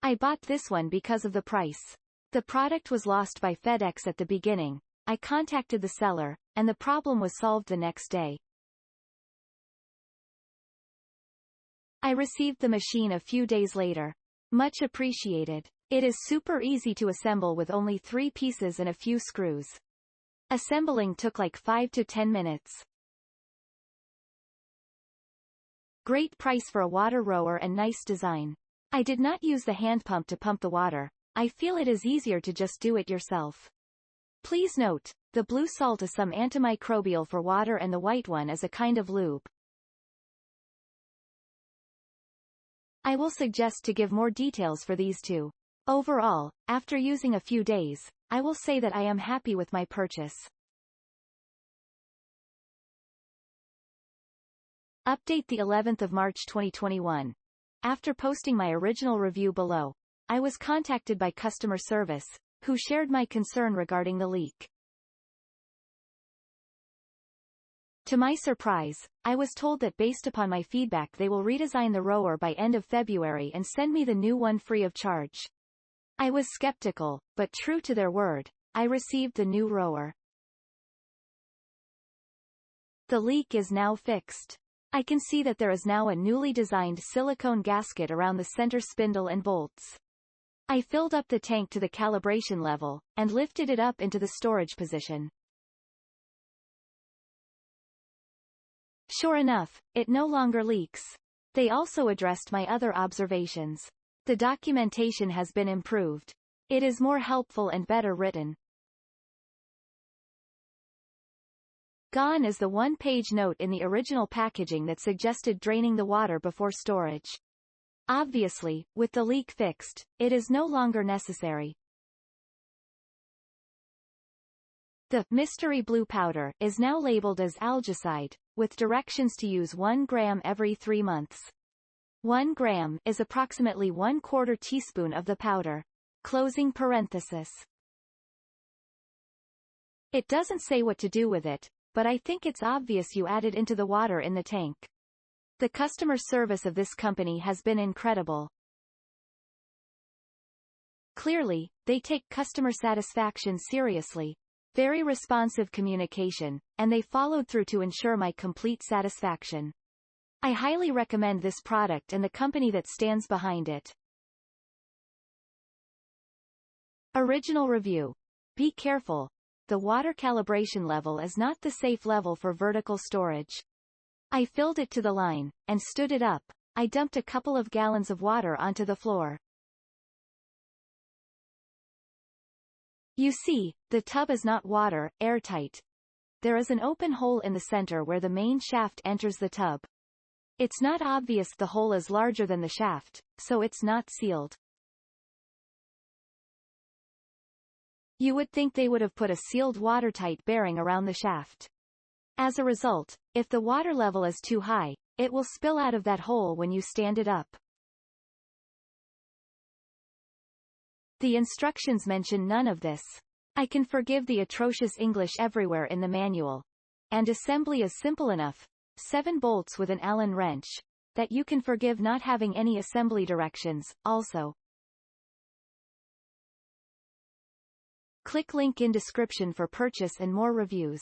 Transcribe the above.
I bought this one because of the price. The product was lost by FedEx at the beginning. I contacted the seller, and the problem was solved the next day. I received the machine a few days later. Much appreciated. It is super easy to assemble with only 3 pieces and a few screws. Assembling took like 5 to 10 minutes. Great price for a water rower and nice design. I did not use the hand pump to pump the water. I feel it is easier to just do it yourself. Please note, the blue salt is some antimicrobial for water and the white one is a kind of lube. I will suggest to give more details for these two. Overall, after using a few days, I will say that I am happy with my purchase. Update the 11th of March 2021. After posting my original review below, I was contacted by customer service, who shared my concern regarding the leak. To my surprise, I was told that based upon my feedback they will redesign the rower by end of February and send me the new one free of charge. I was skeptical, but true to their word, I received the new rower. The leak is now fixed. I can see that there is now a newly designed silicone gasket around the center spindle and bolts. I filled up the tank to the calibration level, and lifted it up into the storage position. Sure enough, it no longer leaks. They also addressed my other observations. The documentation has been improved. It is more helpful and better written. Gone is the one-page note in the original packaging that suggested draining the water before storage. Obviously, with the leak fixed, it is no longer necessary. The mystery blue powder is now labeled as algicide, with directions to use 1 gram every 3 months. 1 gram is approximately 1/4 teaspoon of the powder. Closing parenthesis. It doesn't say what to do with it, but I think it's obvious you add it into the water in the tank. The customer service of this company has been incredible. Clearly, they take customer satisfaction seriously. Very responsive communication, and they followed through to ensure my complete satisfaction. I highly recommend this product and the company that stands behind it. Original review. Be careful. The water calibration level is not the safe level for vertical storage. I filled it to the line, and stood it up. I dumped a couple of gallons of water onto the floor. You see, the tub is not water, airtight. There is an open hole in the center where the main shaft enters the tub. It's not obvious the hole is larger than the shaft, so it's not sealed. You would think they would have put a sealed watertight bearing around the shaft. As a result, if the water level is too high, it will spill out of that hole when you stand it up. The instructions mention none of this. I can forgive the atrocious English everywhere in the manual. And assembly is simple enough, 7 bolts with an Allen wrench, that you can forgive not having any assembly directions, also. Click link in description for purchase and more reviews.